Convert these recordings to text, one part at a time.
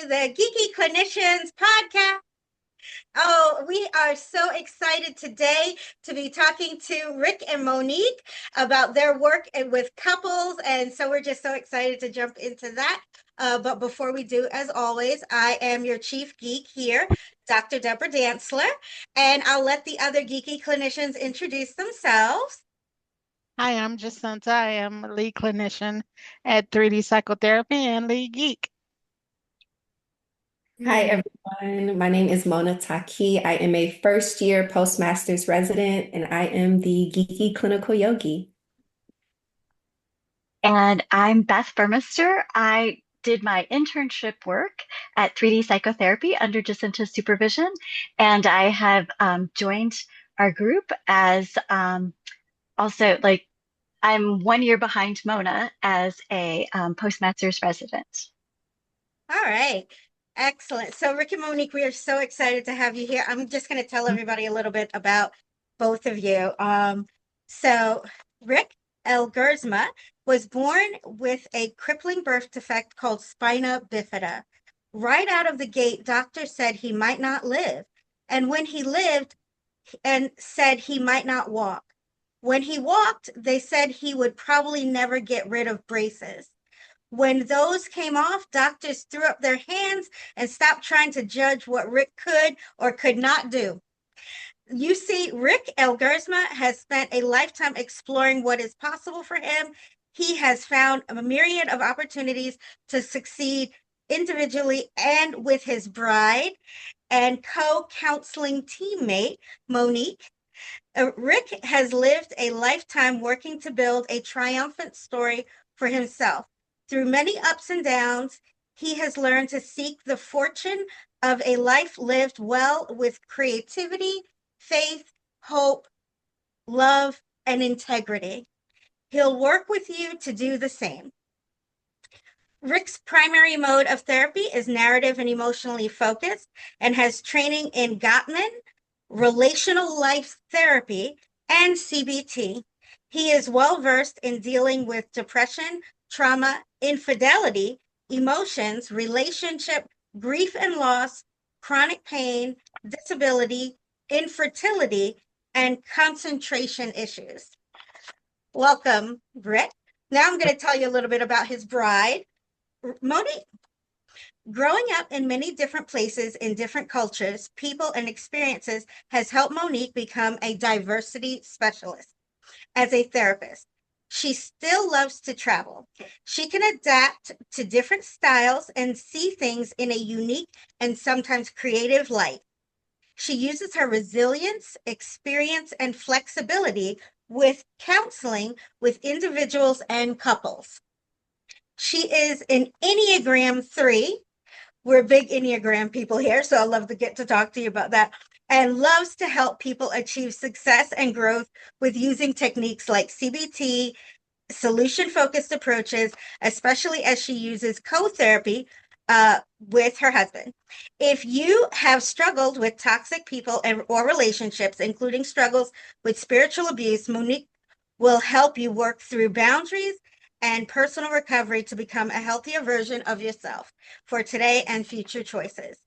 the Geeky Clinicians Podcast. Oh, we are so excited today to be talking to Rick and Monique about their work with couples. And so we're just so excited to jump into that. But before we do, as always, I am your chief geek here, Dr. Deborah Dantzler, and I'll let the other geeky clinicians introduce themselves. Hi, I'm Jacinta. I am a lead clinician at 3D Psychotherapy and lead geek. Hi, everyone. My name is Mona Taki. I am a first-year postmaster's resident, and I am the geeky clinical yogi. And I'm Beth Burmester. I did my internship work at 3D Psychotherapy under Jacinta's supervision, and I have joined our group as also I'm 1 year behind Mona as a postmaster's resident. All right. Excellent. So, Rick and Monique, we are so excited to have you here. I'm just going to tell everybody a little bit about both of you. So, Rick Elgersma was born with a crippling birth defect called spina bifida. Right out of the gate, doctors said he might not live. And when he lived, and said he might not walk. When he walked, they said he would probably never get rid of braces. When those came off, doctors threw up their hands and stopped trying to judge what Rick could or could not do. You see, Rick Elgersma has spent a lifetime exploring what is possible for him. He has found a myriad of opportunities to succeed individually and with his bride and co-counseling teammate, Monique. Rick has lived a lifetime working to build a triumphant story for himself. Through many ups and downs, he has learned to seek the fortune of a life lived well with creativity, faith, hope, love, and integrity. He'll work with you to do the same. Rick's primary mode of therapy is narrative and emotionally focused and has training in Gottman, Relational Life Therapy, and CBT. He is well versed in dealing with depression, trauma, infidelity, emotions, relationship, grief and loss, chronic pain, disability, infertility, and concentration issues. Welcome, Rick. Now I'm going to tell you a little bit about his bride, Monique. Growing up in many different places in different cultures, people, and experiences has helped Monique become a diversity specialist. As a therapist, she still loves to travel. She can adapt to different styles and see things in a unique and sometimes creative light. She uses her resilience, experience, and flexibility with counseling with individuals and couples. She is an Enneagram 3. We're big Enneagram people here, so I love to get to talk to you about that. And loves to help people achieve success and growth with using techniques like CBT, solution-focused approaches, especially as she uses co-therapy with her husband. If you have struggled with toxic people or relationships, including struggles with spiritual abuse, Monique will help you work through boundaries and personal recovery to become a healthier version of yourself for today and future choices.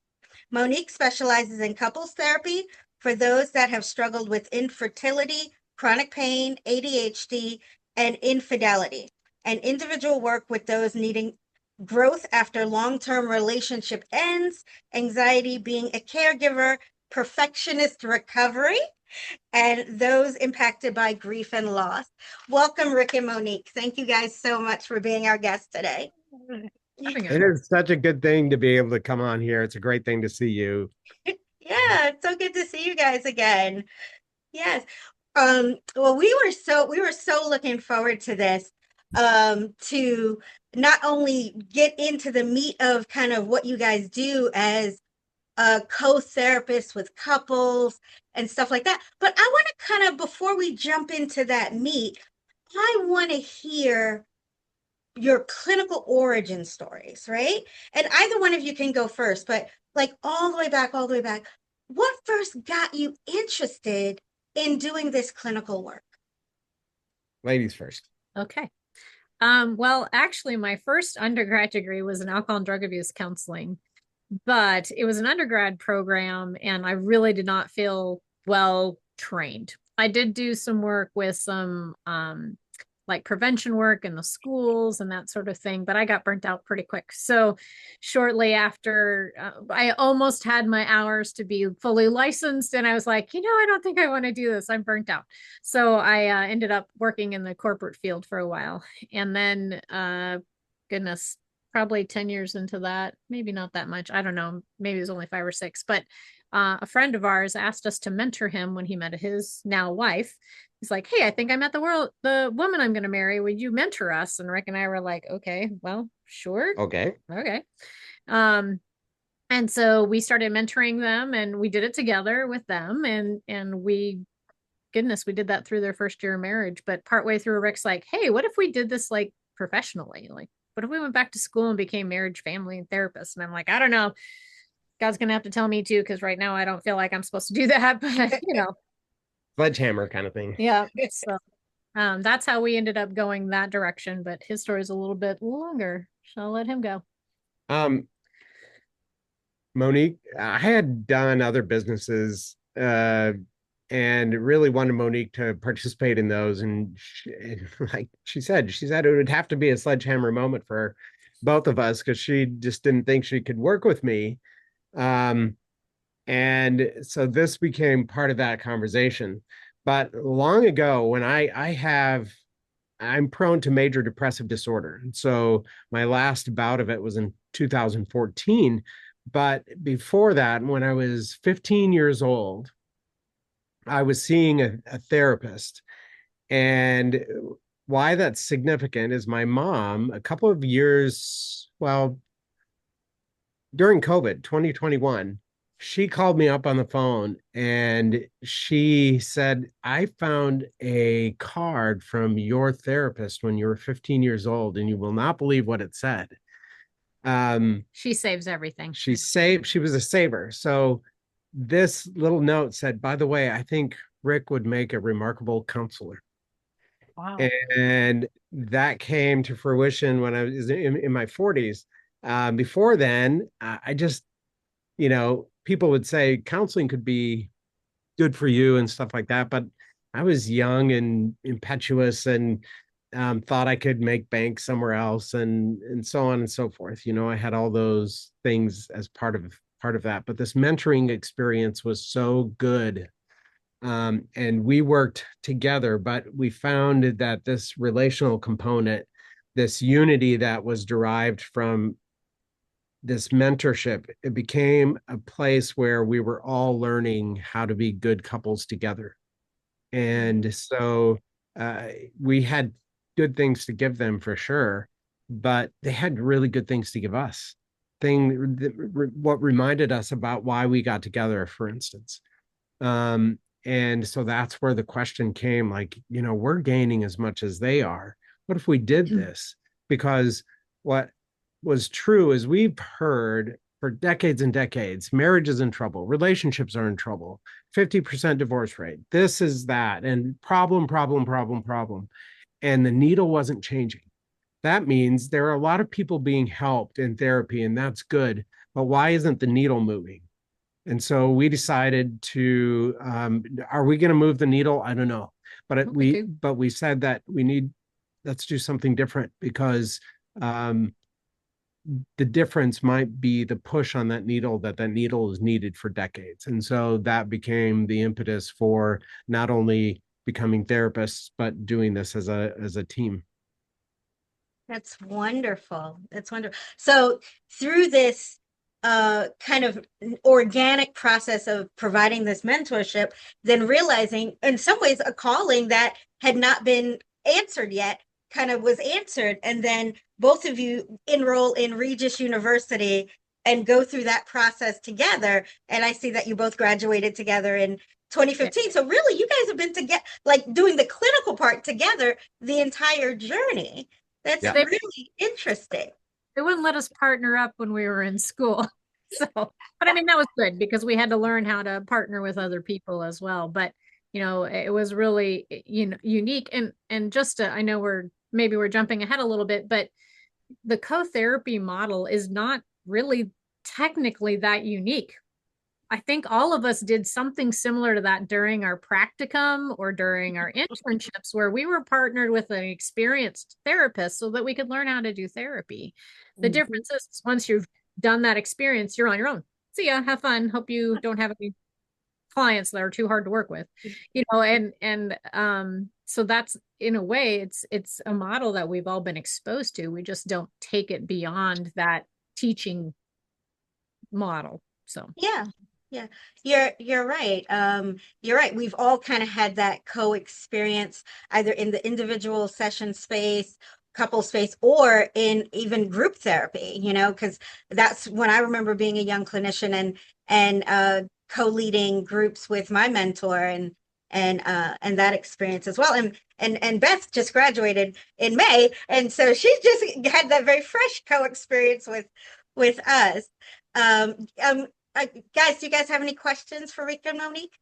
Monique specializes in couples therapy for those that have struggled with infertility, chronic pain, ADHD, and infidelity, and individual work with those needing growth after long-term relationship ends, anxiety, being a caregiver, perfectionist recovery, and those impacted by grief and loss. Welcome, Rick and Monique. Thank you guys so much for being our guests today. It is such a good thing to be able to come on here. It's a great thing to see you. Yeah, it's so good to see you guys again. Yes. Well, we were so looking forward to this, to not only get into the meat of kind of what you guys do as a co-therapist with couples and stuff like that, but I want to kind of, before we jump into that meat, I want to hear your clinical origin stories, right? And either one of you can go first, but like all the way back, what first got you interested in doing this clinical work? Ladies first. Okay. Well, actually, my first undergrad degree was in alcohol and drug abuse counseling. but it was an undergrad program and I really did not feel well trained. I did do some work with some like prevention work in the schools and that sort of thing, but I got burnt out pretty quick. So shortly after, I almost had my hours to be fully licensed, and I was like, I don't think I want to do this. I'm burnt out. So I ended up working in the corporate field for a while, and then goodness, probably 10 years into that, maybe not that much. I don't know. Maybe it was only 5 or 6, but a friend of ours asked us to mentor him when he met his now wife. He's like, hey, I think I met the woman I'm going to marry. Would you mentor us? And Rick and I were like, okay, well, sure. Okay. Okay. And so we started mentoring them, and we did it together with them. And we did that through their first year of marriage. But partway through, Rick's like, hey, what if we did this like professionally? Like, what if we went back to school and became marriage, family, and therapists? And I'm like, I don't know. God's going to have to tell me too, because right now I don't feel like I'm supposed to do that. But, Sledgehammer kind of thing. yeah. So that's how we ended up going that direction. But his story is a little bit longer. So I'll let him go. Monique, I had done other businesses and really wanted Monique to participate in those. And like she said it would have to be a sledgehammer moment for both of us, because she just didn't think she could work with me. And so this became part of that conversation. But long ago, when I'm prone to major depressive disorder. And so my last bout of it was in 2014. But before that, when I was 15 years old, I was seeing a therapist. And why that's significant is my mom, a couple of years, well, during COVID, 2021, she called me up on the phone and she said, I found a card from your therapist when you were 15 years old, and you will not believe what it said. She saves everything. She was a saver. So this little note said, by the way, I think Rick would make a remarkable counselor. Wow. And that came to fruition when I was in my 40s. Before then, I just, people would say counseling could be good for you and stuff like that. But I was young and impetuous and thought I could make bank somewhere else and so on and so forth. I had all those things as part of that. But this mentoring experience was so good. And we worked together, but we found that this relational component, this unity that was derived from this mentorship, it became a place where we were all learning how to be good couples together. And so we had good things to give them for sure, but they had really good things to give us. What reminded us about why we got together, for instance. And so that's where the question came, like, we're gaining as much as they are. What if we did this? Because what was true is we've heard for decades and decades, marriage is in trouble, relationships are in trouble, 50% divorce rate, this is that, and problem. And the needle wasn't changing. That means there are a lot of people being helped in therapy, and that's good. But why isn't the needle moving? And so we decided to, are we going to move the needle? I don't know. But we said that let's do something different, because the difference might be the push on that needle is needed for decades. And so that became the impetus for not only becoming therapists, but doing this as a team. That's wonderful. That's wonderful. So through this kind of organic process of providing this mentorship, then realizing in some ways a calling that had not been answered yet kind of was answered. And then both of you enroll in Regis University and go through that process together. And I see that you both graduated together in 2015. So really, you guys have been together, like doing the clinical part together the entire journey. That's really interesting. They wouldn't let us partner up when we were in school. So, but I mean, that was good because we had to learn how to partner with other people as well. But, it was really, unique. And just I know we're jumping ahead a little bit, but the co-therapy model is not really technically that unique. I think all of us did something similar to that during our practicum or during our internships, where we were partnered with an experienced therapist so that we could learn how to do therapy. The difference is once you've done that experience, you're on your own. See ya, have fun. Hope you don't have any clients that are too hard to work with, so that's, in a way, it's a model that we've all been exposed to. We just don't take it beyond that teaching model. So Yeah. You're right. You're right. We've all kind of had that co-experience either in the individual session space, couple space, or in even group therapy, because that's when I remember being a young clinician and co-leading groups with my mentor and that experience as well. And Beth just graduated in May, and so she's just had that very fresh co-experience with us. Guys, do you guys have any questions for Rick and Monique?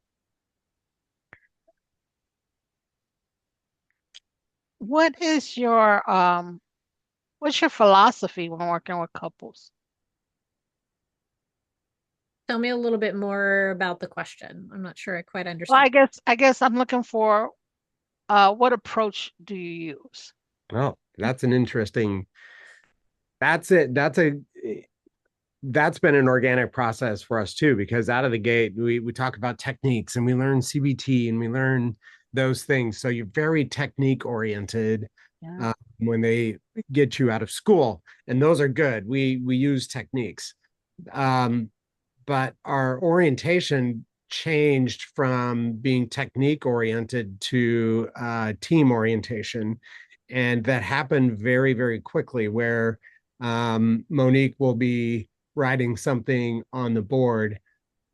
What's your philosophy when working with couples? tell me a little bit more about the question. I'm not sure I quite Well, understand. I guess I'm looking for what approach do you use? Oh, that's an interesting. That's been an organic process for us too, because out of the gate, we talk about techniques and we learn CBT and we learn those things. So you're very technique oriented Yeah. when they get you out of school, and those are good. We use techniques, but our orientation changed from being technique oriented to team orientation, and that happened very, very quickly. Where Monique will be writing something on the board.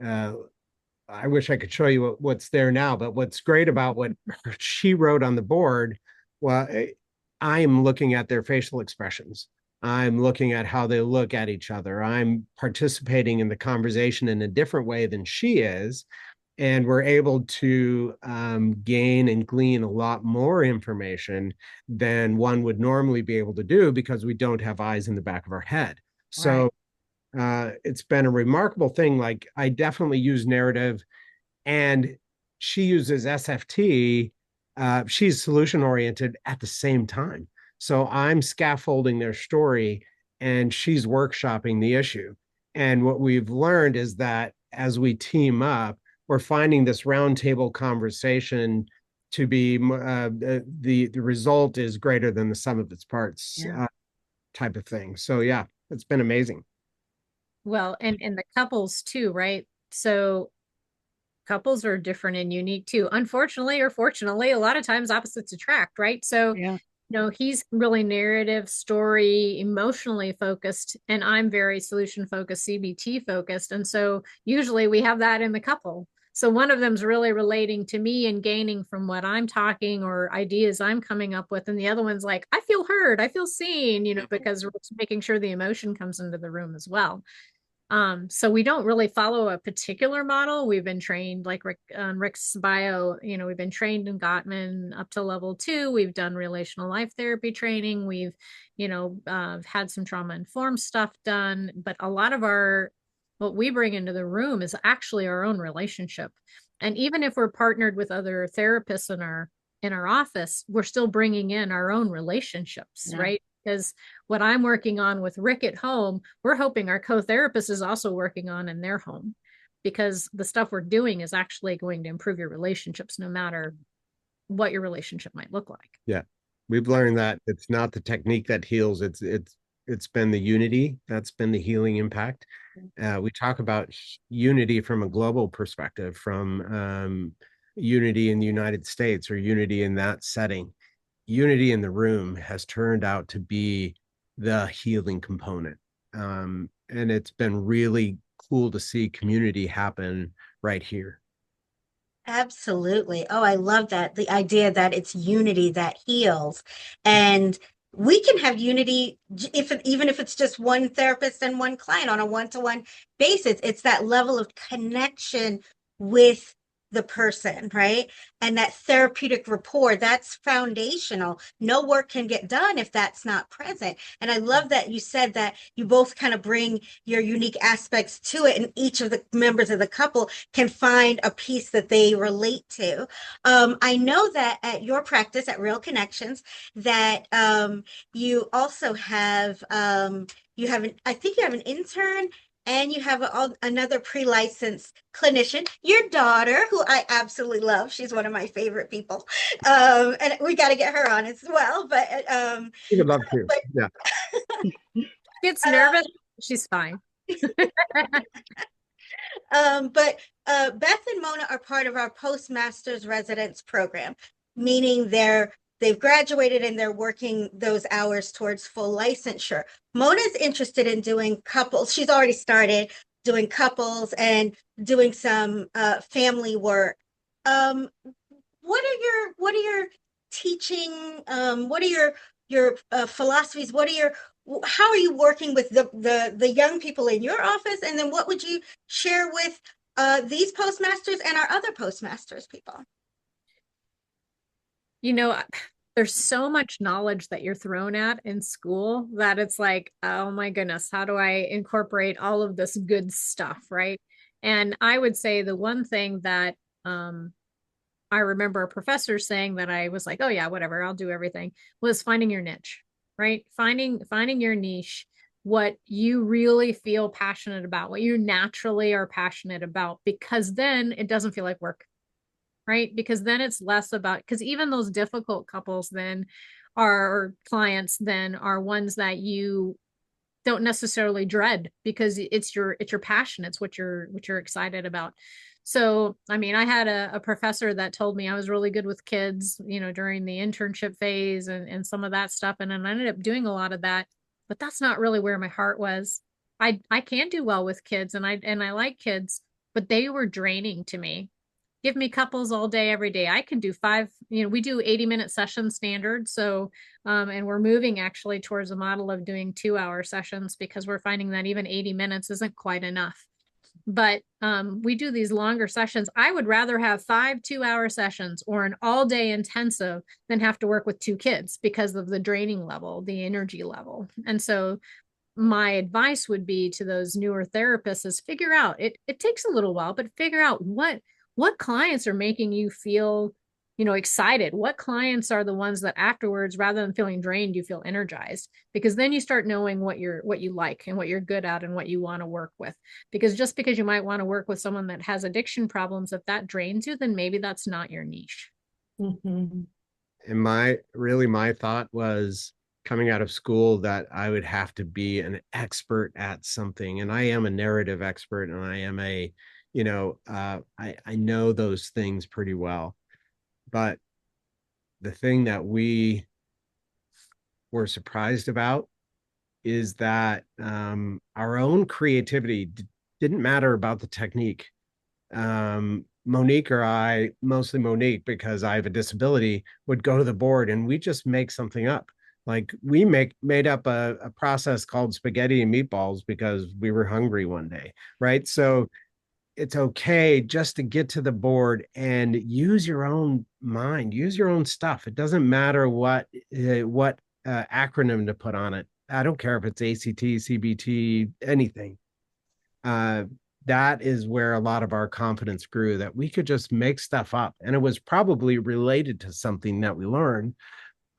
I wish I could show you what's there now, but what's great about what she wrote on the board, well, I'm looking at their facial expressions. I'm looking at how they look at each other. I'm participating in the conversation in a different way than she is. And we're able to gain and glean a lot more information than one would normally be able to do, because we don't have eyes in the back of our head. So it's been a remarkable thing. Like, I definitely use narrative, and she uses SFT. She's solution oriented at the same time. So I'm scaffolding their story and she's workshopping the issue. And what we've learned is that as we team up, we're finding this roundtable conversation to be the result is greater than the sum of its parts type of thing. So yeah, it's been amazing. Well, and the couples too, right? So couples are different and unique too. Unfortunately or fortunately, a lot of times opposites attract, right? So, he's really narrative, story, emotionally focused, and I'm very solution focused, CBT focused. And so usually we have that in the couple. So one of them's really relating to me and gaining from what I'm talking or ideas I'm coming up with. And the other one's like, I feel heard, I feel seen, because we're making sure the emotion comes into the room as well. So we don't really follow a particular model. We've been trained, like Rick's bio, we've been trained in Gottman up to level 2. We've done relational life therapy training. We've, had some trauma informed stuff done, but a lot of what we bring into the room is actually our own relationship. And even if we're partnered with other therapists in our office, we're still bringing in our own relationships, right? Because what I'm working on with Rick at home, we're hoping our co-therapist is also working on in their home, because the stuff we're doing is actually going to improve your relationships, no matter what your relationship might look like. Yeah, we've learned that it's not the technique that heals. It's been the unity that's been the healing impact. We talk about unity from a global perspective, from unity in the United States or unity in that setting. Unity in the room has turned out to be the healing component. And it's been really cool to see community happen right here. Absolutely. Oh, I love that. The idea that it's unity that heals. And we can have unity even if it's just one therapist and one client on a one-to-one basis. It's that level of connection with the person, right? And that therapeutic rapport, that's foundational. No work can get done if that's not present. And I love that you said that you both kind of bring your unique aspects to it, and each of the members of the couple can find a piece that they relate to. I know that at your practice at Real Connections, that you also have I think you have an intern and you have another pre-licensed clinician, your daughter, who I absolutely love. She's one of my favorite people. And we got to get her on as well. But We would love to. Yeah. Gets nervous. She's fine. But Beth and Mona are part of our postmaster's residence program, meaning they've graduated and they're working those hours towards full licensure. Mona's interested in doing couples. She's already started doing couples and doing some family work. What are your teaching? What are your philosophies? How are you working with the young people in your office? And then what would you share with these postmasters and our other postmasters people? You know, there's so much knowledge that you're thrown at in school that it's like, oh my goodness, how do I incorporate all of this good stuff, right? And I would say the one thing that I remember a professor saying that I was like, oh yeah, whatever, I'll do everything, was finding your niche, right? Finding your niche, what you really feel passionate about, what you naturally are passionate about, because then it doesn't feel like work. Right? Because then it's less about, because even those difficult couples then are clients, then are ones that you don't necessarily dread because it's your passion. It's what you're excited about. So, I mean, I had a professor that told me I was really good with kids, during the internship phase and some of that stuff. And then I ended up doing a lot of that, but that's not really where my heart was. I can do well with kids and I like kids, but they were draining to me. Give me couples all day, every day. I can do 5, we do 80-minute sessions standard. So, and we're moving actually towards a model of doing 2-hour sessions because we're finding that even 80 minutes isn't quite enough. But we do these longer sessions. I would rather have 5 2-hour sessions or an all day intensive than have to work with 2 kids because of the draining level, the energy level. And so my advice would be to those newer therapists is figure out, it takes a little while, but figure out what clients are making you feel, excited. What clients are the ones that afterwards, rather than feeling drained, you feel energized, because then you start knowing what you like and what you're good at and what you want to work with. Because just because you might want to work with someone that has addiction problems, if that drains you, then maybe that's not your niche. Mm-hmm. And my thought was coming out of school that I would have to be an expert at something. And I am a narrative expert and I am I know those things pretty well. But the thing that we were surprised about is that our own creativity didn't matter about the technique. Monique or I, mostly Monique, because I have a disability, would go to the board and we just make something up. Like we made up a process called spaghetti and meatballs because we were hungry one day, right? So it's okay just to get to the board and use your own mind, use your own stuff. It doesn't matter what acronym to put on it. I don't care if it's ACT, CBT, anything. That is where a lot of our confidence grew, that we could just make stuff up. And it was probably related to something that we learned,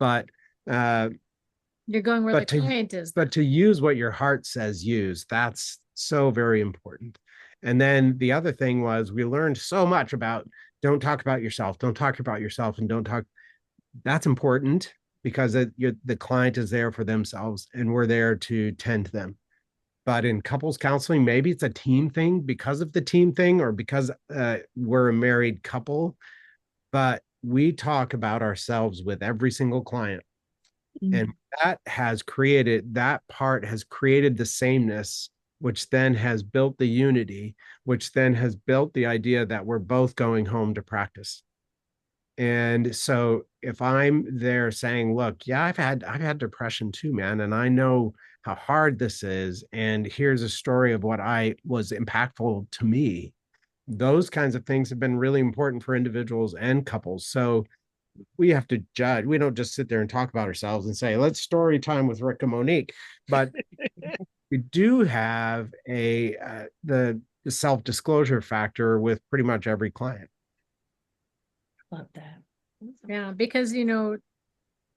but you're going where the client is. But to use what your heart says use, that's so very important. And then the other thing was we learned so much about don't talk about yourself, and don't talk. That's important because the client is there for themselves and we're there to tend to them. But in couples counseling, maybe it's a team thing because of the team thing or because we're a married couple. But we talk about ourselves with every single client. Mm-hmm. And that part has created the sameness, which then has built the unity, which then has built the idea that we're both going home to practice. And so if I'm there saying, look, yeah, I've had depression too, man, and I know how hard this is, and here's a story of what was impactful to me, those kinds of things have been really important for individuals and couples. So we have to judge. We don't just sit there and talk about ourselves and say, let's story time with Rick and Monique. But we do have the self-disclosure factor with pretty much every client. Love that. Yeah, because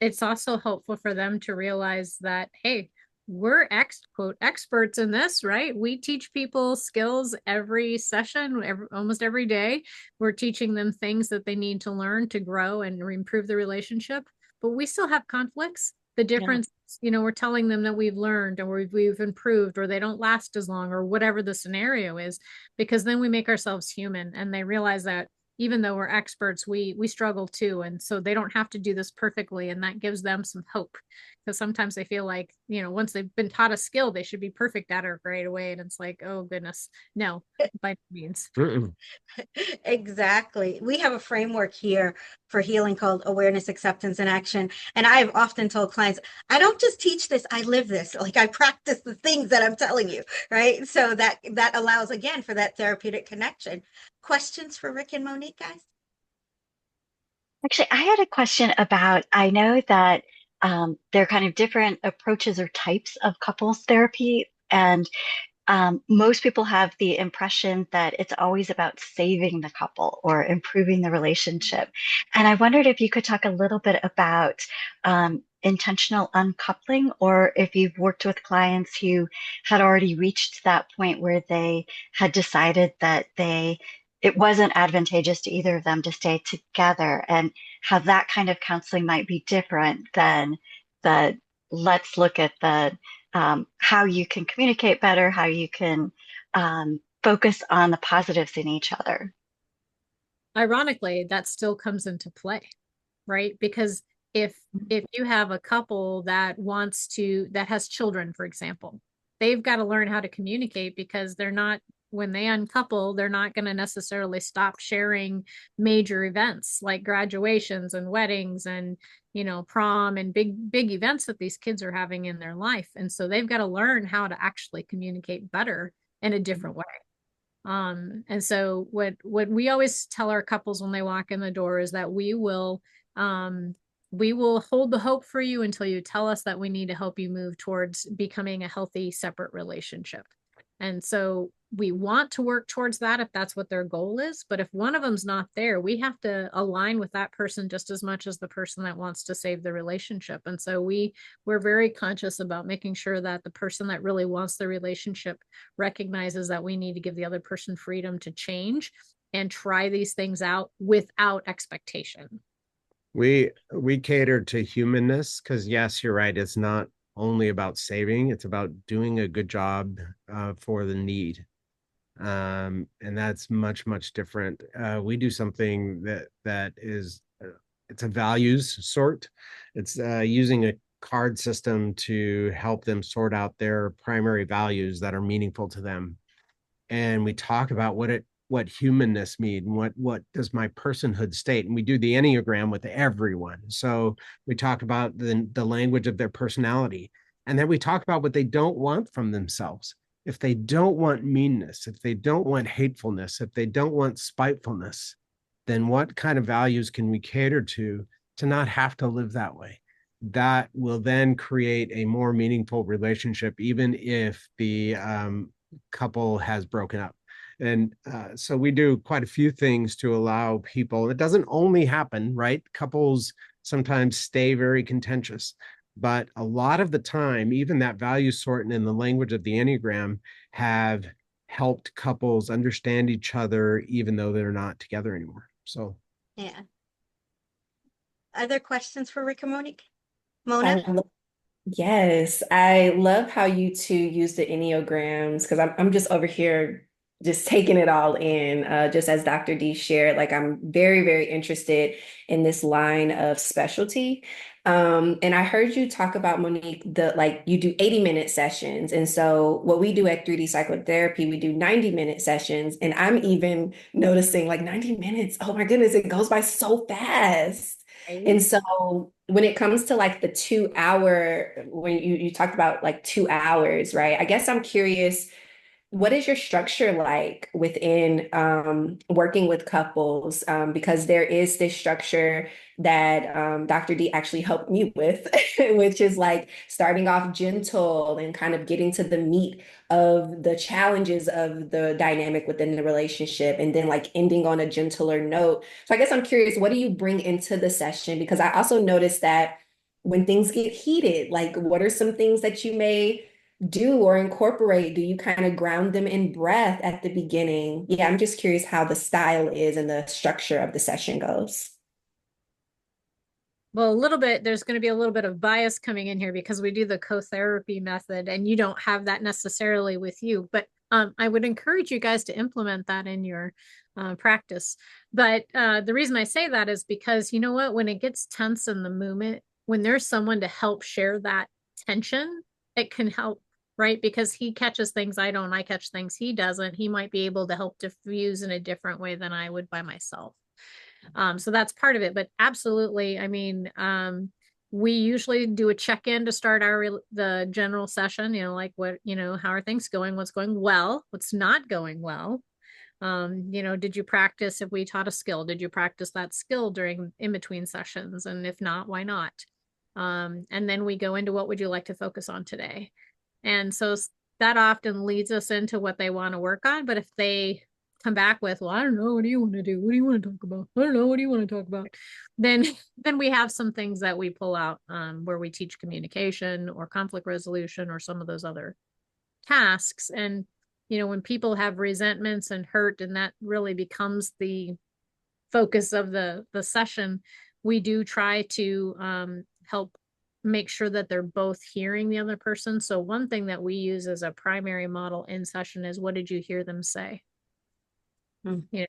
it's also helpful for them to realize that, hey, we're quote experts in this, right? We teach people skills every session, almost every day. We're teaching them things that they need to learn to grow and improve the relationship, but we still have conflicts. The difference, we're telling them that we've learned or we've improved, or they don't last as long, or whatever the scenario is, because then we make ourselves human, and they realize that even though we're experts, we struggle too. And so they don't have to do this perfectly. And that gives them some hope, because sometimes they feel like, once they've been taught a skill, they should be perfect at it right away. And it's like, oh goodness, no, by no means. Exactly. We have a framework here for healing called awareness, acceptance, and action. And I've often told clients, I don't just teach this, I live this. Like, I practice the things that I'm telling you, right? So that allows, again, for that therapeutic connection. Questions for Rick and Monique, guys? Actually, I had a question about, I know that there are kind of different approaches or types of couples therapy, and most people have the impression that it's always about saving the couple or improving the relationship. And I wondered if you could talk a little bit about intentional uncoupling, or if you've worked with clients who had already reached that point where they had decided that it wasn't advantageous to either of them to stay together, and how that kind of counseling might be different than the let's look at the how you can communicate better, how you can focus on the positives in each other. Ironically, that still comes into play, right? Because if you have a couple that has children, for example, they've got to learn how to communicate, because when they uncouple, they're not going to necessarily stop sharing major events like graduations and weddings and prom and big events that these kids are having in their life. And so they've got to learn how to actually communicate better in a different way. And so what we always tell our couples when they walk in the door is that we will hold the hope for you until you tell us that we need to help you move towards becoming a healthy, separate relationship. And so we want to work towards that if that's what their goal is. But if one of them's not there, we have to align with that person just as much as the person that wants to save the relationship. And so we're very conscious about making sure that the person that really wants the relationship recognizes that we need to give the other person freedom to change and try these things out without expectation. We cater to humanness, because yes, you're right. It's not only about saving, it's about doing a good job for the need. And that's much, much different. We do something that is, it's a values sort. It's using a card system to help them sort out their primary values that are meaningful to them. And we talk about what humanness mean, what does my personhood state, and we do the Enneagram with everyone. So we talk about the language of their personality, and then we talk about what they don't want from themselves. If they don't want meanness, if they don't want hatefulness, if they don't want spitefulness, then what kind of values can we cater to not have to live that way? That will then create a more meaningful relationship, even if the couple has broken up. And so we do quite a few things to allow people. It doesn't only happen, right? Couples sometimes stay very contentious, but a lot of the time, even that value sort and in the language of the Enneagram have helped couples understand each other, even though they're not together anymore. So, yeah. Other questions for Rick and Monique? Mona? Yes, I love how you two use the Enneagrams, because I'm just over here just taking it all in. Just as Dr. D shared, like, I'm very, very interested in this line of specialty. And I heard you talk about, Monique, you do 80-minute sessions. And so what we do at 3D Psychotherapy, we do 90-minute sessions. And I'm even noticing, like, 90 minutes, oh my goodness, it goes by so fast. And so when it comes to like the 2 hour, when you talked about like 2 hours, right? I guess I'm curious, what is your structure like within working with couples? Because there is this structure that Dr. D actually helped me with, which is like starting off gentle and kind of getting to the meat of the challenges of the dynamic within the relationship, and then like ending on a gentler note. So I guess I'm curious, what do you bring into the session? Because I also noticed that when things get heated, like what are some things that you may do or incorporate? Do you kind of ground them in breath at the beginning? Yeah, I'm just curious how the style is and the structure of the session goes. Well, a little bit, there's going to be a little bit of bias coming in here because we do the co-therapy method and you don't have that necessarily with you. But I would encourage you guys to implement that in your practice. But the reason I say that is because, you know what, when it gets tense in the moment, when there's someone to help share that tension, it can help, right? Because he catches things I don't, I catch things he doesn't. He might be able to help diffuse in a different way than I would by myself. So that's part of it, but absolutely. I mean, we usually do a check-in to start the general session, you know, like what, you know, how are things going? What's going well? What's not going well? You know, did you practice, if we taught a skill, did you practice that skill during in between sessions? And if not, why not? And then we go into what would you like to focus on today? And so that often leads us into what they want to work on. But if they come back with, well, I don't know, what do you want to do? What do you want to talk about? I don't know, what do you want to talk about? Then we have some things that we pull out where we teach communication or conflict resolution or some of those other tasks. And, you know, when people have resentments and hurt, and that really becomes the focus of the session, we do try to help make sure that they're both hearing the other person. So one thing that we use as a primary model in session is, what did you hear them say? You know,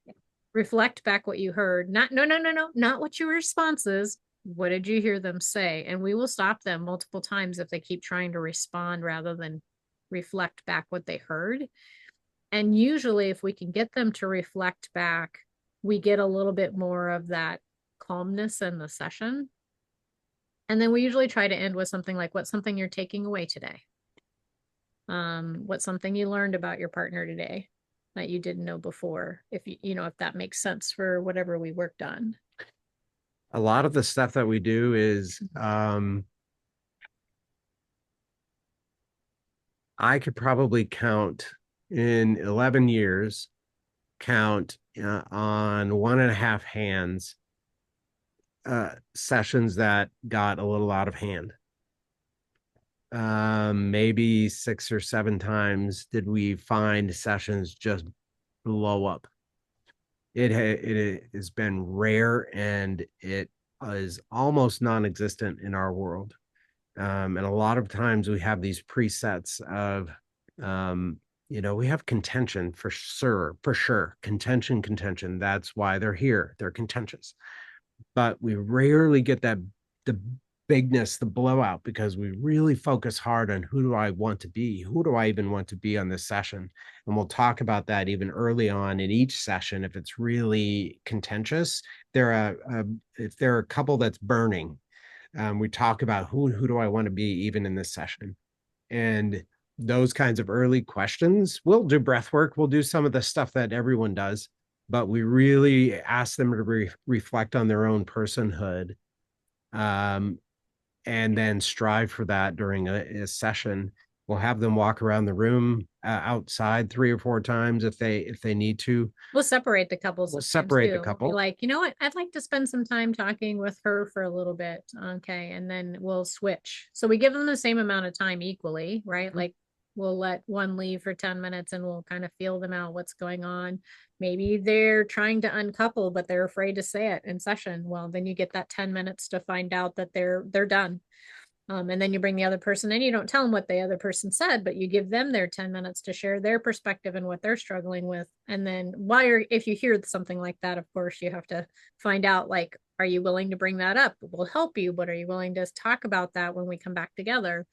reflect back what you heard. Not not what your response is. What did you hear them say? And we will stop them multiple times if they keep trying to respond rather than reflect back what they heard. And usually if we can get them to reflect back, we get a little bit more of that calmness in the session. And then we usually try to end with something like, what's something you're taking away today? What's something you learned about your partner today that you didn't know before? If you know, if that makes sense for whatever we worked on. A lot of the stuff that we do is, I could probably count in 11 years, count on 1.5 hands, sessions that got a little out of hand. Maybe 6 or 7 times did we find sessions just blow up. It has been rare, and it is almost non-existent in our world. And a lot of times we have these presets of, you know, we have contention for sure, contention. That's why they're here. They're contentious. But we rarely get the bigness, the blowout, because we really focus hard on who do I want to be? Who do I even want to be on this session? And we'll talk about that even early on in each session. If it's really contentious, if they're a couple that's burning, we talk about who do I want to be even in this session. And those kinds of early questions, we'll do breath work. We'll do some of the stuff that everyone does, but we really ask them to reflect on their own personhood. And then strive for that during a session. We'll have them walk around the room outside 3 or 4 times if they need to. We'll separate the couples. We'll separate the couple. Like, you know what? I'd like to spend some time talking with her for a little bit. Okay. And then we'll switch. So we give them the same amount of time equally, right? Like we'll let one leave for 10 minutes and we'll kind of feel them out, what's going on. Maybe they're trying to uncouple, but they're afraid to say it in session. Well, then you get that 10 minutes to find out that they're done. And then you bring the other person in. You don't tell them what the other person said, but you give them their 10 minutes to share their perspective and what they're struggling with. And then if you hear something like that, of course, you have to find out, like, are you willing to bring that up? We'll help you, but are you willing to talk about that when we come back together?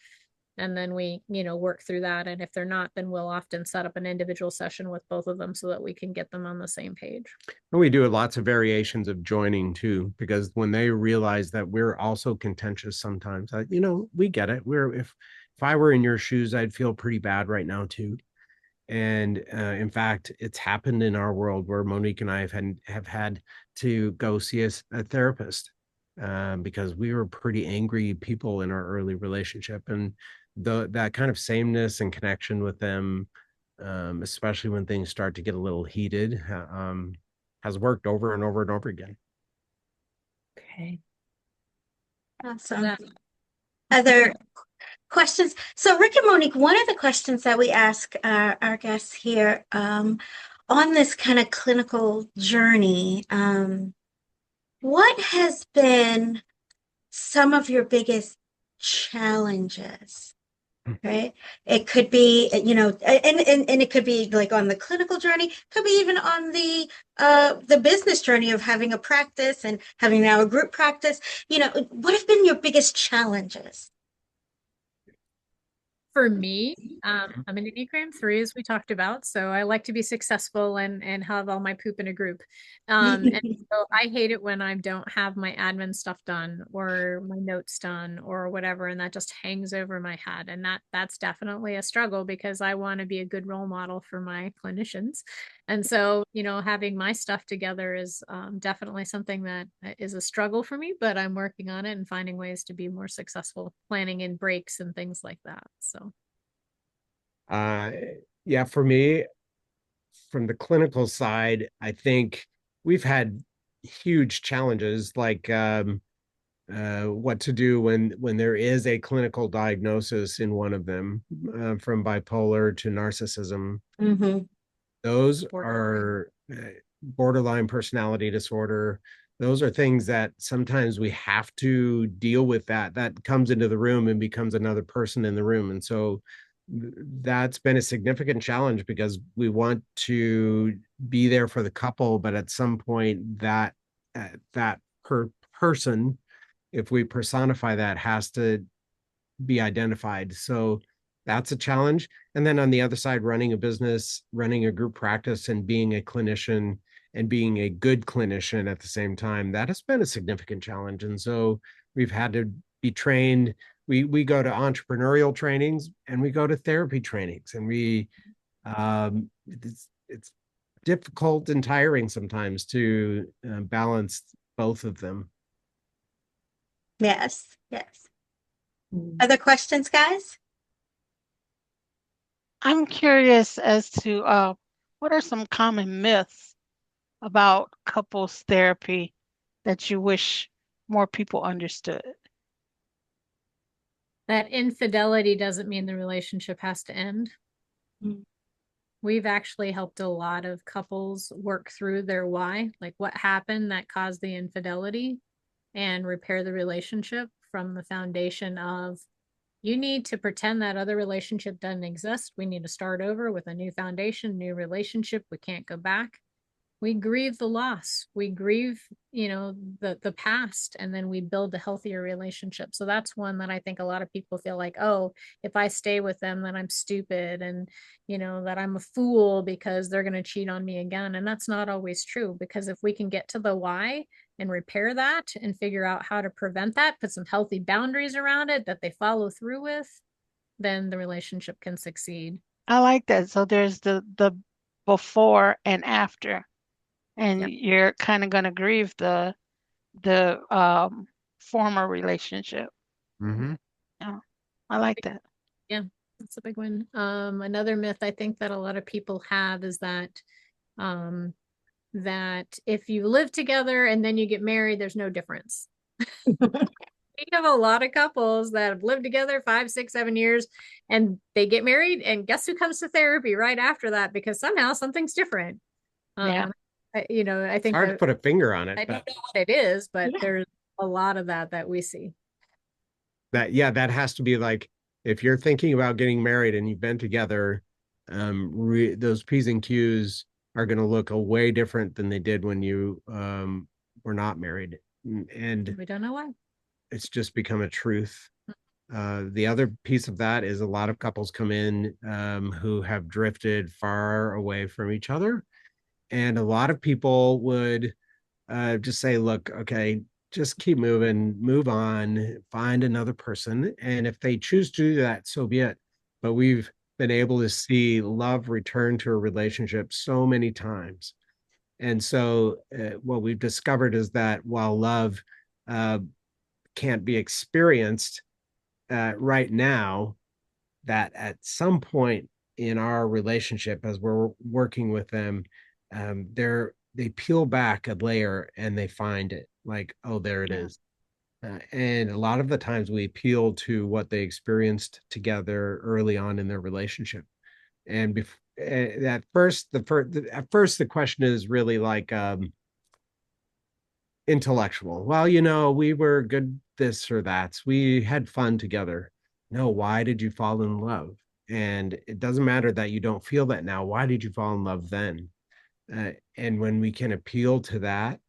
And then we, you know, work through that. And if they're not, then we'll often set up an individual session with both of them so that we can get them on the same page. And we do lots of variations of joining too, because when they realize that we're also contentious sometimes, you know, we get it. If I were in your shoes, I'd feel pretty bad right now too. And in fact, it's happened in our world where Monique and I have had to go see a therapist because we were pretty angry people in our early relationship, and that kind of sameness and connection with them, especially when things start to get a little heated, has worked over and over and over again. Okay. Awesome. Yeah. Other questions? So, Rick and Monique, one of the questions that we ask our guests here on this kind of clinical journey, what has been some of your biggest challenges? Right? It could be, and it could be like on the clinical journey, could be even on the business journey of having a practice and having now a group practice. What have been your biggest challenges? For me, I'm an Enneagram 3, as we talked about, so I like to be successful and have all my poop in a group. And so I hate it when I don't have my admin stuff done or my notes done or whatever, and that just hangs over my head. And that's definitely a struggle because I want to be a good role model for my clinicians. And so, having my stuff together is definitely something that is a struggle for me, but I'm working on it and finding ways to be more successful, planning in breaks and things like that. So. Yeah, for me, from the clinical side, I think we've had huge challenges like what to do when there is a clinical diagnosis in one of them, from bipolar to narcissism. Mm-hmm. Those are borderline personality disorder. Those are things that sometimes we have to deal with. That comes into the room and becomes another person in the room. And so that's been a significant challenge because we want to be there for the couple, but at some point that person, if we personify that, has to be identified. So that's a challenge. And then on the other side, running a business, running a group practice, and being a clinician and being a good clinician at the same time, that has been a significant challenge. And so we've had to be trained. We go to entrepreneurial trainings and we go to therapy trainings, and it's difficult and tiring sometimes to balance both of them. Yes. Other questions, guys? I'm curious as to what are some common myths about couples therapy that you wish more people understood? That infidelity doesn't mean the relationship has to end. We've actually helped a lot of couples work through their why, like what happened that caused the infidelity, and repair the relationship from the foundation of, you need to pretend that other relationship doesn't exist. We need to start over with a new foundation, new relationship. We can't go back. We grieve the loss. We grieve, the past, and then we build a healthier relationship. So that's one that I think a lot of people feel like, oh, if I stay with them, then I'm stupid, and that I'm a fool because they're going to cheat on me again. And that's not always true, because if we can get to the why and repair that and figure out how to prevent that, put some healthy boundaries around it that they follow through with, then the relationship can succeed. I like that. So there's the before and after, and Yep. you're kind of going to grieve the former relationship. Mm-hmm. Yeah, I like that. Yeah, that's a big one. Another myth I think that a lot of people have is that that if you live together and then you get married, there's no difference. We have a lot of couples that have lived together 5, 6, 7 years, and they get married, and guess who comes to therapy right after that? Because somehow something's different. Yeah. I think It's hard to put a finger on it. I don't know what it is, but there's a lot of that we see. That has to be like, if you're thinking about getting married and you've been together, those P's and Q's are going to look a way different than they did when you were not married. And we don't know why. It's just become a truth. The other piece of that is a lot of couples come in who have drifted far away from each other. And a lot of people would just say, look, okay, just keep moving, move on, find another person. And if they choose to do that, so be it. But we've been able to see love return to a relationship so many times. And so what we've discovered is that while love can't be experienced right now, that at some point in our relationship, as we're working with them, they peel back a layer and they find it, like, oh, there it is. And a lot of the times we appeal to what they experienced together early on in their relationship. And at first the question is really like intellectual. Well, we were good this or that. We had fun together. No, why did you fall in love? And it doesn't matter that you don't feel that now. Why did you fall in love then? And when we can appeal to that,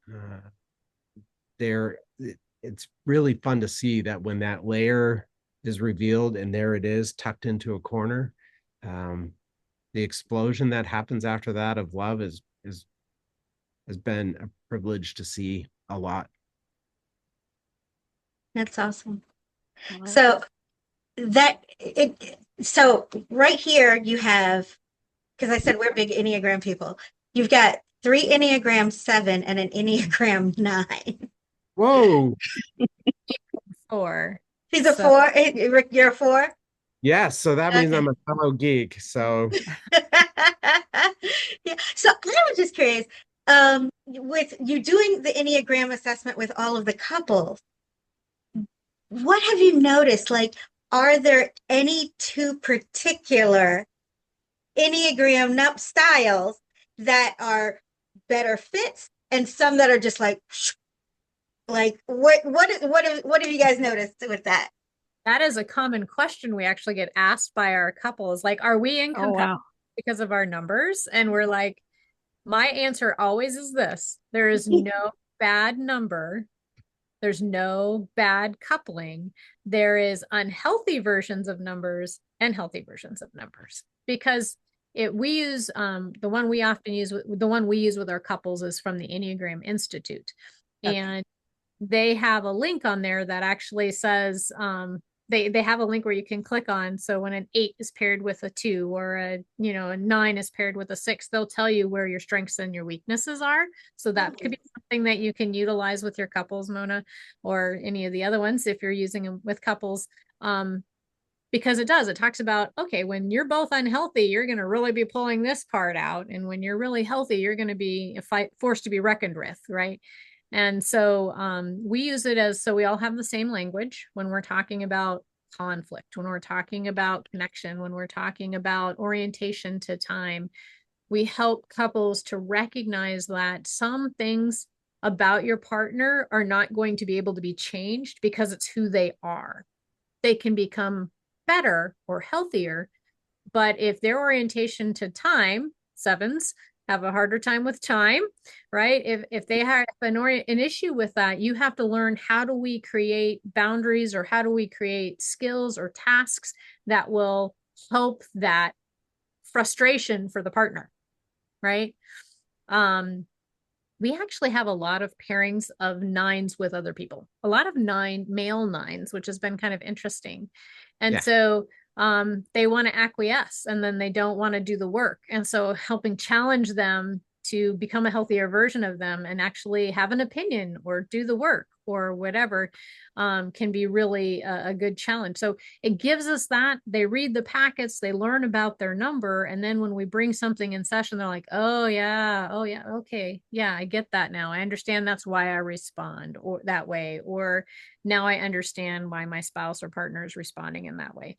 it's really fun to see that when that layer is revealed and there it is tucked into a corner, the explosion that happens after that of love has been a privilege to see a lot. That's awesome. So so right here you have, because I said we're big Enneagram people. You've got 3 Enneagram 7 and an Enneagram 9. Whoa. 4. He's a 4. Hey, Rick, you're a 4? Yes, so that means I'm a fellow geek. So yeah. So I was just curious, with you doing the Enneagram assessment with all of the couples, what have you noticed? Like, are there any 2 particular Enneagram styles that are better fits and some that are just like what have you guys noticed with that? That is a common question we actually get asked by our couples. Like, are we incompatible because of our numbers? And we're like, my answer always is this: there is no bad number. There's no bad coupling. There is unhealthy versions of numbers and healthy versions of numbers, because we use the one we often use, the one we use with our couples is from the Enneagram Institute. Okay. And they have a link on there that actually says, they have a link where you can click on. So when an 8 is paired with a 2, or a 9 is paired with a 6, they'll tell you where your strengths and your weaknesses are. So that could be something that you can utilize with your couples, Mona, or any of the other ones if you're using them with couples. Because it talks about, okay, when you're both unhealthy, you're going to really be pulling this part out. And when you're really healthy, you're going to be forced to be reckoned with, right? And so we use it so we all have the same language when we're talking about conflict, when we're talking about connection, when we're talking about orientation to time. We help couples to recognize that some things about your partner are not going to be able to be changed because it's who they are. They can become better or healthier, but if their orientation to time, 7s have a harder time with time, right? If they have an issue with that, you have to learn, how do we create boundaries, or how do we create skills or tasks that will help that frustration for the partner, right? We actually have a lot of pairings of 9s with other people, a lot of male 9s, which has been kind of interesting. And so they want to acquiesce, and then they don't want to do the work. And so helping challenge them to become a healthier version of them and actually have an opinion or do the work or whatever can be really a good challenge. So it gives us that. They read the packets, they learn about their number. And then when we bring something in session, they're like, oh yeah, okay. Yeah, I get that now. I understand that's why I respond or that way. Or now I understand why my spouse or partner is responding in that way.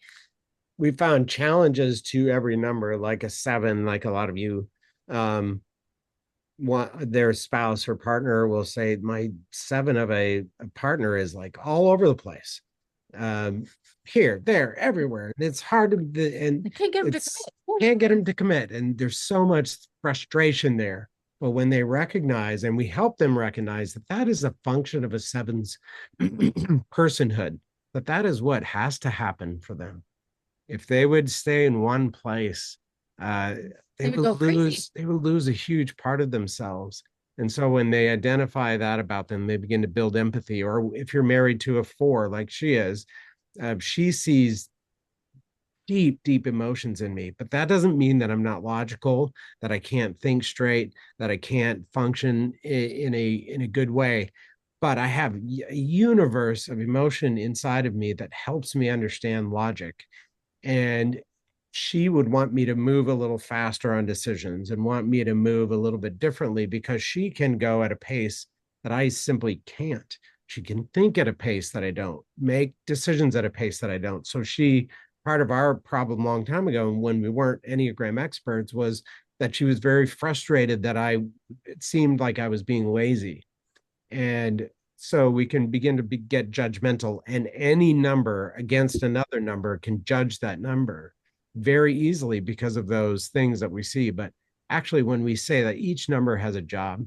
We found challenges to every number, like a 7, like a lot of you, their spouse or partner will say, my 7 of a partner is like all over the place, here, there, everywhere. And it's hard to, and can't get them to commit. And there's so much frustration there. But when they recognize, and we help them recognize that that is a function of a 7's personhood, that is what has to happen for them. If they would stay in one place, they would lose a huge part of themselves. And so when they identify that about them, they begin to build empathy. Or if you're married to a 4, like she is, she sees deep, deep emotions in me. But that doesn't mean that I'm not logical, that I can't think straight, that I can't function in a good way. But I have a universe of emotion inside of me that helps me understand logic. And she would want me to move a little faster on decisions and want me to move a little bit differently because she can go at a pace that I simply can't. She can think at a pace that I don't, make decisions at a pace that I don't. So part of our problem a long time ago, when we weren't Enneagram experts, was that she was very frustrated that it seemed like I was being lazy. And so we can begin to get judgmental, and any number against another number can judge that number very easily because of those things that we see. But actually, when we say that each number has a job,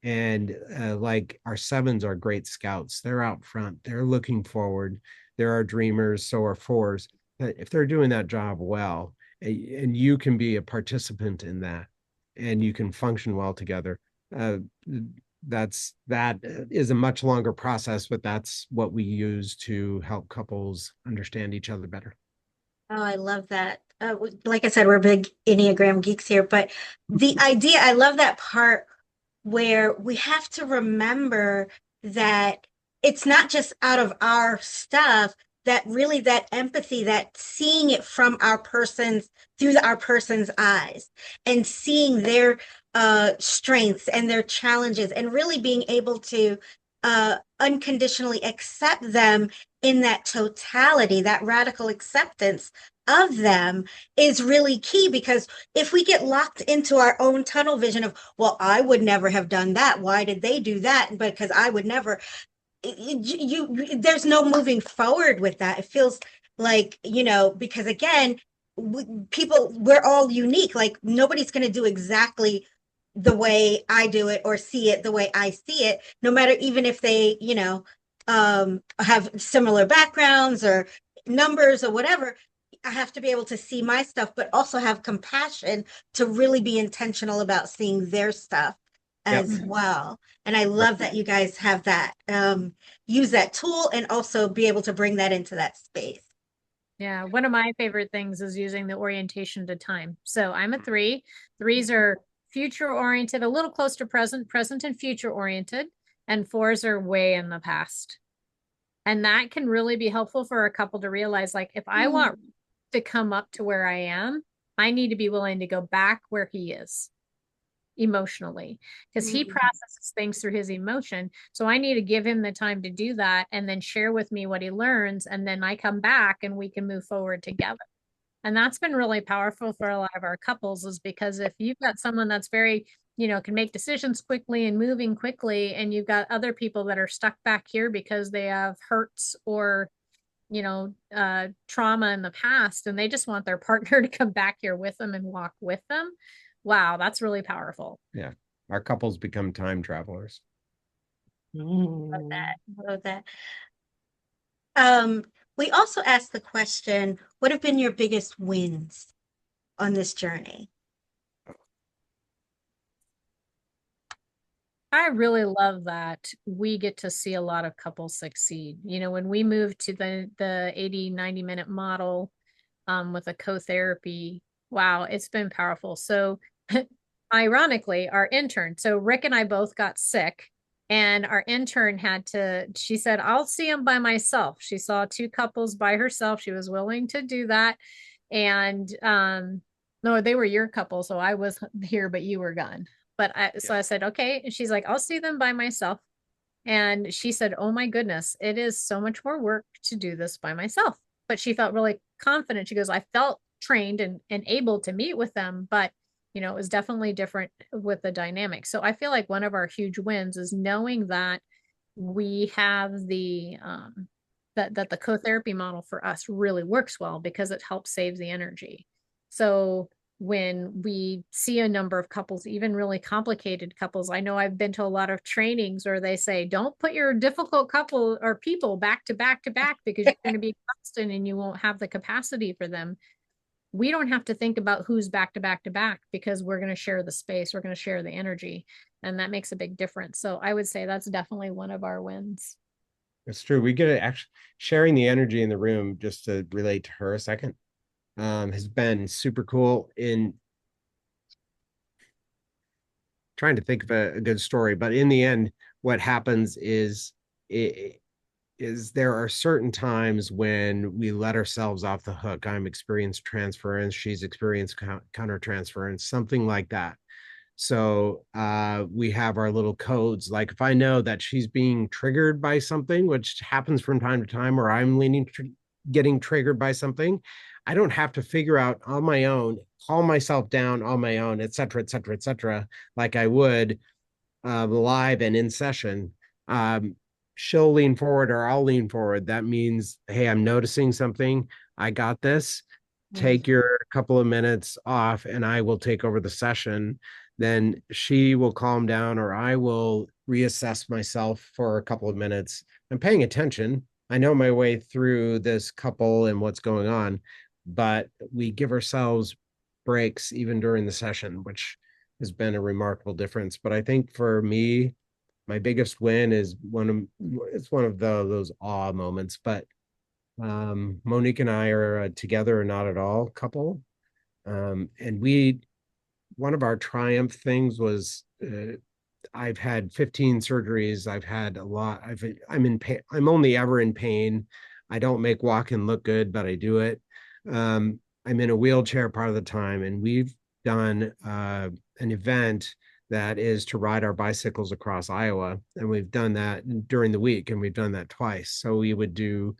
and like our sevens are great scouts, they're out front, they're looking forward, there are dreamers, so are fours. If they're doing that job well, and you can be a participant in that, and you can function well together, that is a much longer process, but that's what we use to help couples understand each other better. Oh, I love that. Like I said, we're big Enneagram geeks here, but the idea, I love that part where we have to remember that it's not just out of our stuff, that really that empathy, that seeing it from through our person's eyes, and seeing their strengths and their challenges, and really being able to unconditionally accept them in that totality, that radical acceptance of them is really key. Because if we get locked into our own tunnel vision of, well, I would never have done that, why did they do that, because I would never, there's no moving forward with that. It feels like, because again, we're all unique. Like, nobody's going to do exactly the way I do it or see it the way I see it, no matter, even if they, have similar backgrounds or numbers or whatever. I have to be able to see my stuff, but also have compassion to really be intentional about seeing their stuff as well. And I love that you guys have that, use that tool, and also be able to bring that into that space. Yeah, one of my favorite things is using the orientation to time. So I'm a 3. 3s are future oriented, a little close to present and future oriented, and 4s are way in the past. And that can really be helpful for a couple to realize, like, if I want to come up to where I am, I need to be willing to go back where he is emotionally, because he processes things through his emotion. So I need to give him the time to do that, and then share with me what he learns. And then I come back and we can move forward together. And that's been really powerful for a lot of our couples, is because if you've got someone that's very, can make decisions quickly and moving quickly, and you've got other people that are stuck back here because they have hurts or, trauma in the past, and they just want their partner to come back here with them and walk with them. Wow, that's really powerful. Yeah. Our couples become time travelers. Love that. Love that. We also asked the question, what have been your biggest wins on this journey? I really love that we get to see a lot of couples succeed. When we moved to the 80, 90-minute model with a co-therapy, wow, it's been powerful. So ironically, our intern, so Rick and I both got sick, and our intern she said, I'll see them by myself. She saw 2 couples by herself. She was willing to do that. And no, they were your couple. So I was here, but you were gone. But I said, okay. And she's like, I'll see them by myself. And she said, oh my goodness, it is so much more work to do this by myself. But she felt really confident. She goes, I felt trained and able to meet with them, but it was definitely different with the dynamic. So I feel like one of our huge wins is knowing that we have that the co-therapy model for us really works well, because it helps save the energy. So when we see a number of couples, even really complicated couples, I know I've been to a lot of trainings where they say, don't put your difficult couple or people back to back to back, because you're going to be exhausted and you won't have the capacity for them. We don't have to think about who's back to back to back, because we're going to share the space, we're going to share the energy, and that makes a big difference. So I would say that's definitely one of our wins. It's true. We get it, actually sharing the energy in the room. Just to relate to her a second, has been super cool. In trying to think of a good story, but in the end, what happens is there are certain times when we let ourselves off the hook. I'm experienced transference, she's experienced counter transference, something like that. So we have our little codes. Like if I know that she's being triggered by something, which happens from time to time, or I'm getting triggered by something, I don't have to figure out on my own, calm myself down on my own, et cetera, et cetera, et cetera, like I would live and in session. She'll lean forward or I'll lean forward. That means, hey, I'm noticing something. I got this. Take your couple of minutes off and I will take over the session. Then she will calm down or I will reassess myself for a couple of minutes. I'm paying attention. I know my way through this couple and what's going on, but we give ourselves breaks even during the session, which has been a remarkable difference. But I think for me, my biggest win is one of those awe moments. But Monique and I are a together or not at all couple. And one of our triumph things was I've had 15 surgeries. I've had a lot. I'm in pain. I'm only ever in pain. I don't make walking look good, but I do it. I'm in a wheelchair part of the time, and we've done an event that is to ride our bicycles across Iowa. And we've done that during the week, and we've done that twice. So we would do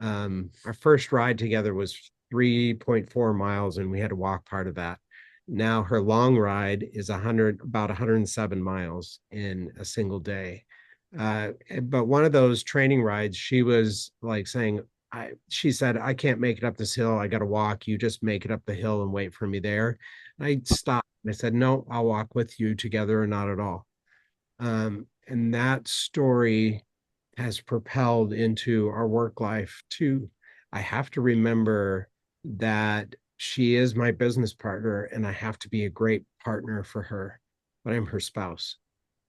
our first ride together was 3.4 miles, and we had to walk part of that. Now her long ride is about 107 miles in a single day. But one of those training rides, she was like saying, she said, I can't make it up this hill. I got to walk. You just make it up the hill and wait for me there. I stopped. I said, no, I'll walk with you together or not at all. And that story has propelled into our work life too. I have to remember that she is my business partner and I have to be a great partner for her, but I'm her spouse.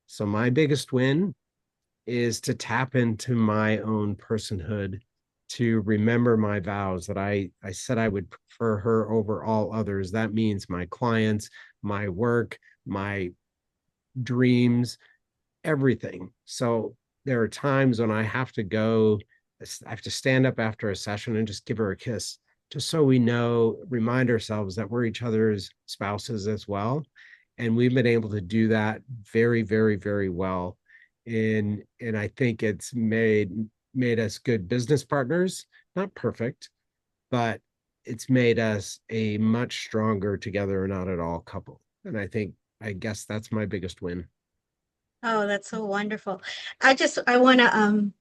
So my biggest win is to tap into my own personhood, to remember my vows that I said I would prefer her over all others. That means my clients, my work, my dreams, everything. So there are times when I have to stand up after a session and just give her a kiss, just so we know, remind ourselves that we're each other's spouses as well. And we've been able to do that very, very, very well. And I think it's made us good business partners, not perfect, but it's made us a much stronger together or not at all couple. And I guess that's my biggest win. Oh, that's so wonderful. I want to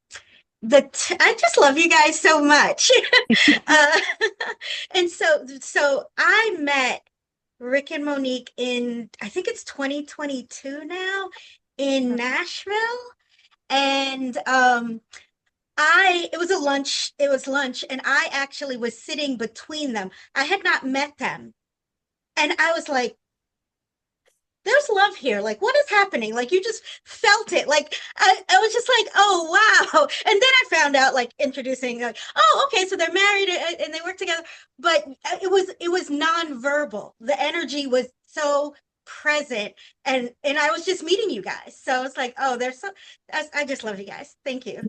I just love you guys so much. uh, and so I met Rick and Monique in, I think it's 2022 now, in Nashville. And it was lunch, and I actually was sitting between them. I had not met them. And I was like, there's love here. Like, what is happening? Like, you just felt it. Like, I was just like, oh, wow. And then I found out, like, introducing, like, oh, okay, so they're married and they work together. But it was nonverbal. The energy was so present. And I was just meeting you guys. So it's like, oh, I just love you guys. Thank you.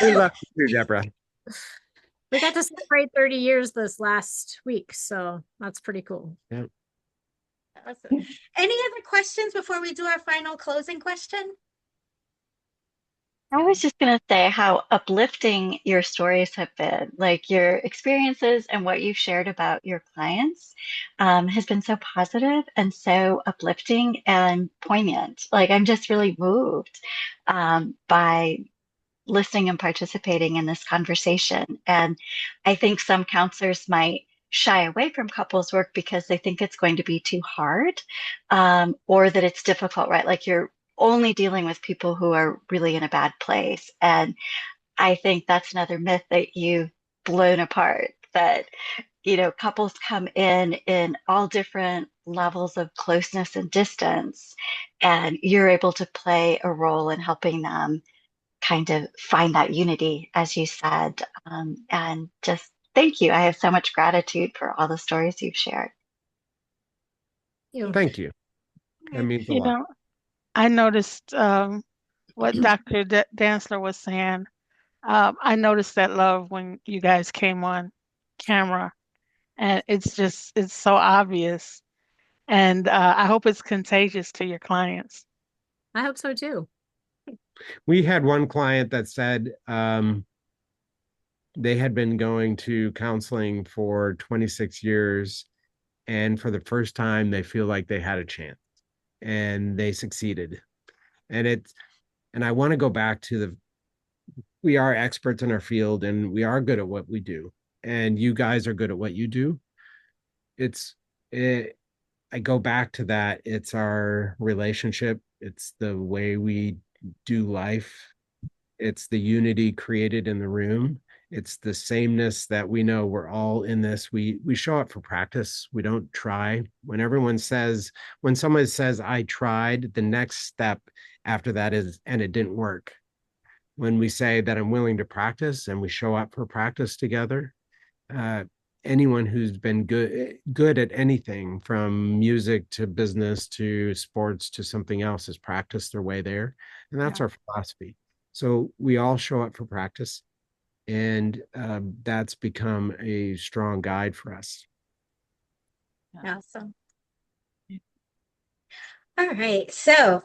We love you, Deborah. We got to celebrate 30 years this last week. So that's pretty cool. Yeah. Awesome. Any other questions before we do our final closing question? I was just going to say how uplifting your stories have been. Like your experiences and what you've shared about your clients has been so positive and so uplifting and poignant. Like I'm just really moved by listening and participating in this conversation. And I think some counselors might shy away from couples work because they think it's going to be too hard or that it's difficult, right? Like you're only dealing with people who are really in a bad place. And I think that's another myth that you've blown apart, that, you know, couples come in all different levels of closeness and distance, and you're able to play a role in helping them kind of find that unity, as you said, and just Thank you. I have so much gratitude for all the stories you've shared. Thank you. That means a You lot. know, I noticed what Dr. Dantzler was saying. I noticed that love when you guys came on camera, and it's so obvious. And I hope it's contagious to your clients. I hope so too. We had one client that said they had been going to counseling for 26 years, and for the first time, they feel like they had a chance and they succeeded. And I want to go back to we are experts in our field and we are good at what we do. And you guys are good at what you do. I go back to that. It's our relationship. It's the way we do life. It's the unity created in the room. It's the sameness that we know we're all in this. We show up for practice. We don't try. When someone says, I tried, the next step after that is, and it didn't work. When we say that I'm willing to practice and we show up for practice together, anyone who's been good at anything from music to business to sports to something else has practiced their way there. And that's our philosophy. So we all show up for practice, and that's become a strong guide for us. Awesome. All right. So,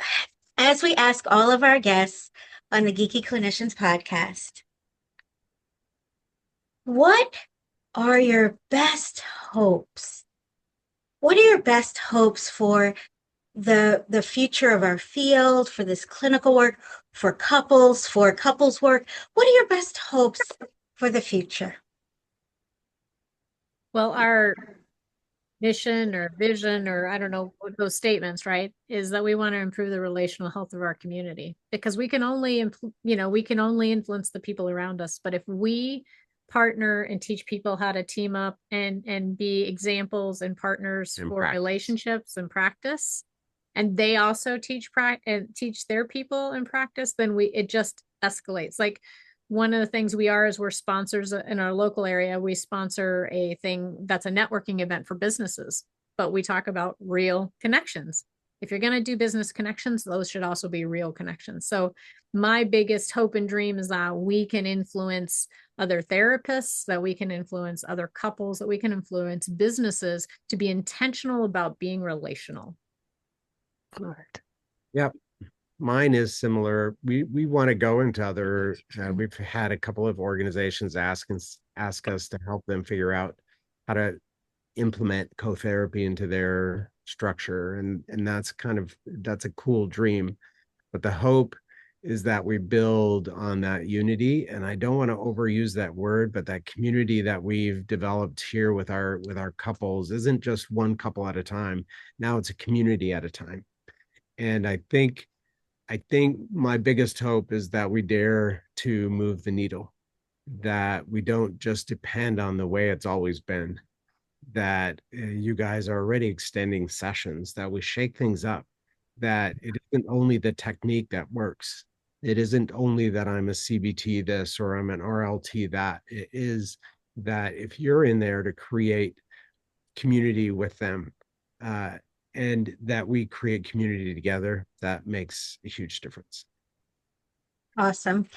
as we ask all of our guests on the Geeky Clinicians podcast, what are your best hopes? What are your best hopes for the future of our field, for this clinical work, for couples work? What are your best hopes for the future? Well, our mission or vision, or I don't know, those statements, right, is that we want to improve the relational health of our community, because we can only influence the people around us. But if we partner and teach people how to team up and be examples and partners for relationships and practice, and they also teach their people in practice, then it just escalates. Like, one of the things we're sponsors in our local area. We sponsor a thing that's a networking event for businesses, but we talk about real connections. If you're going to do business connections, those should also be real connections. So my biggest hope and dream is that we can influence other therapists, that we can influence other couples, that we can influence businesses to be intentional about being relational. Good. Yep. Mine is similar. We want to go into other. We've had a couple of organizations ask us to help them figure out how to implement co-therapy into their structure, and that's a cool dream. But the hope is that we build on that unity, and I don't want to overuse that word, but that community that we've developed here with our couples isn't just one couple at a time. Now it's a community at a time, and I think my biggest hope is that we dare to move the needle, that we don't just depend on the way it's always been, that you guys are already extending sessions, that we shake things up, that it isn't only the technique that works. It isn't only that I'm a CBT this or I'm an RLT that. It is that if you're in there to create community with them, and that we create community together, that makes a huge difference. Awesome.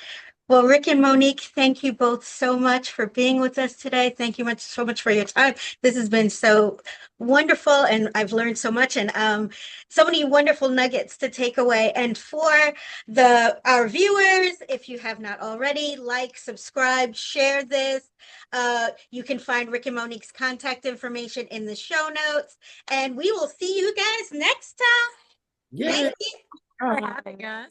Well, Rick and Monique, thank you both so much for being with us today. Thank you so much for your time. This has been so wonderful, and I've learned so much, and so many wonderful nuggets to take away. And for our viewers, if you have not already, like, subscribe, share this. You can find Rick and Monique's contact information in the show notes, and we will see you guys next time. Yeah. Thank you For having us.